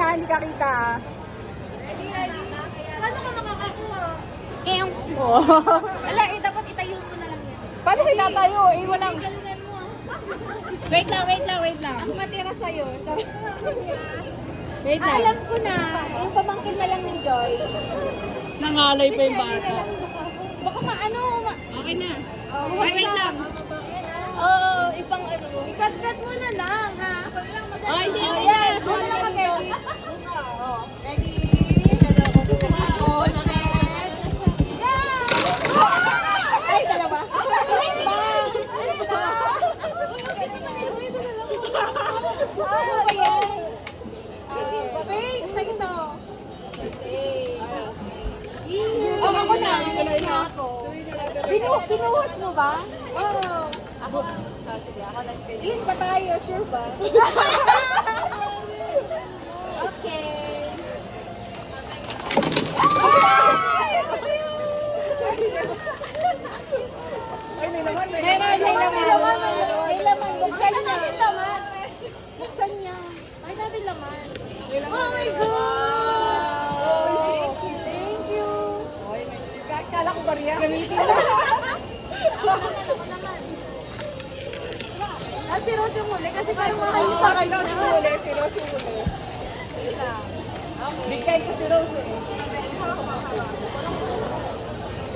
ha, hindi ka kita. Ready? Paano ka makakakuha? Eong. Ala, dapat itayo mo na lang yan. Paano kinatayo? Walang... Galingan mo ah. Wait lang. Ang matira sa'yo. Wait lang. Alam ko na, yung pamangkin na lang ni Joy. Nangalay pa yung bata. Baka maano, Okay na. wait lang. Oo, ipang ano. Ikat-kat mo na lang, ha? Ay, hindi. Yes, wala na mag-edit. Ready? Oh, ay, dalawa. Wait lang. Ano ba yan? Wait, sa'yo to. Oh, ako na. Binuhos mo ba? Oo. Ako. Sige, ako na. Yun ba tayo? Sure ba? Okay. Ay, may naman. May laman. Buksan niya. Buksan niya. Ay, natin laman. Oh my God! Thank you. Kala ko bariya. Gamitin mo. At si Rose yung huli kasi parang mahal sa kanya. Si Rose yung huli. Big time ko si Rose eh.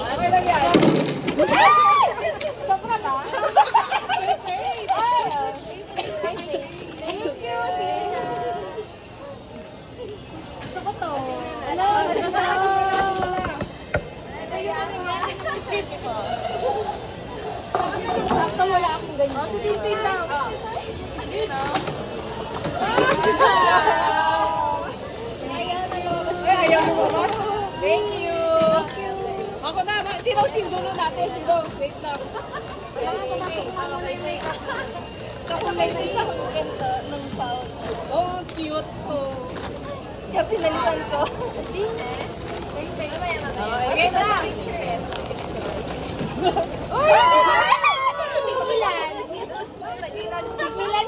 Okay lang yan. Sobra ba? Wait. Thank you, sis. Gusto ko to. Hello. Sakto wala akong ganyan. Si Pipi lang. Ayaw mo ba? Thank you. Ako na. Si Rose yung dulo natin. Si Rose. Wait lang. Oh, cute to. Kaya pinalitan ko. Okay na. Uy! Simulan. Simulan.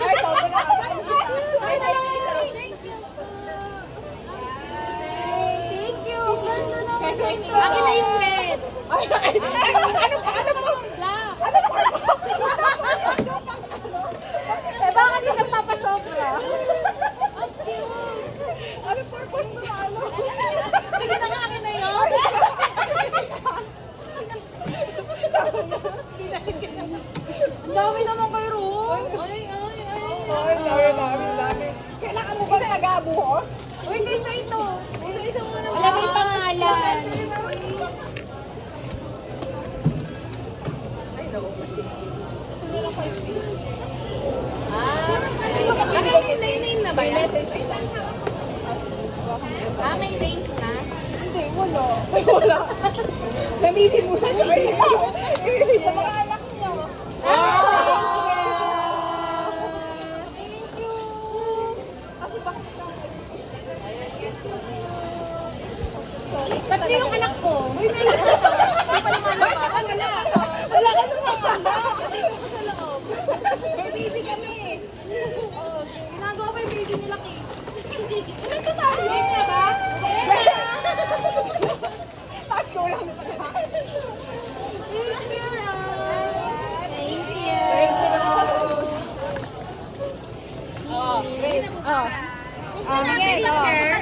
Ay, sabi na. Thank you. Ganda naman. Kasi- Akin na yung red. Ano pa? Ano pa? Black. Eh, baka di nagpapasobra. Ang cute. Ano purpose na ano? Sige na nga, akin na yun. Ang dami naman kay Rose. Ay, dami. Kailangan mo ba nag-abuhos? Uy, kaysa ito. Isa-isa mo na. Alam mo yung pangalan. Name na ba yan? May names na. Hindi, wala. Ay, wala. Namili mo na siya. Namili Sa mo mga na. anak niyo. Thank you. Tatlo yung anak ko. Uy, may anak ko. Hindi pa lumalabas. Wala ka lumabas. Dito ko sa loob. May baby kami. Oo, ginagawa pa yung baby nila, Kate. Ito tayo. Game na ba? Taas ko lang. Thank you, Rose. Thank you. Oh, great. Oh. Saan ang picture?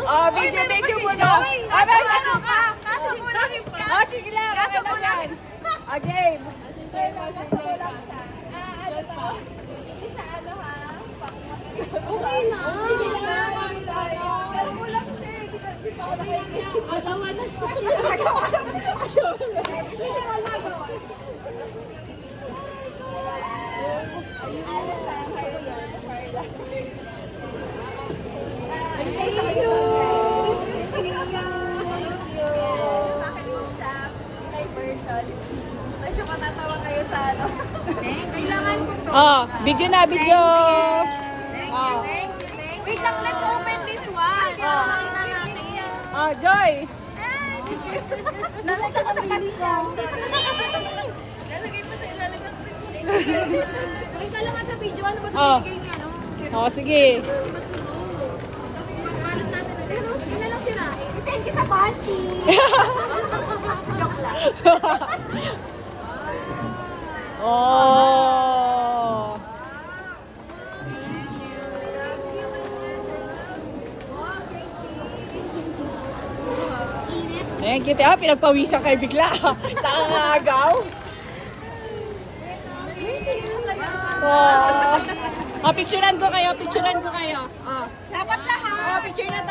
Oh, video muna. Ano ka? Kaso mo lang yung Oh, sige lang. Kaso mo lang. Again. Okay na. Sige lang. Agawan na. Thank you. Medyo matatawa kayo sa ano. Kailangan ko to. Oh, video na, video. Thank Oh. you. Wait lang, let's open this one. Oh, Joy. Nalagay ko sa Pasko. Lalagay pa sa ilalim ng Christmas tree. Wait ka lang nga sa video. Ano ba ito Oh. bigay niya, no? Oh, sige. Pero, yun na lang si Rai. Thank you sa bachi. Joke lang. Oh. Thank you. Ah, pinagpawisan kayo bigla. Sa kangagaw. Wow. Oh, picturean ko kayo. Oh. Dapat lahat. Oh, picture na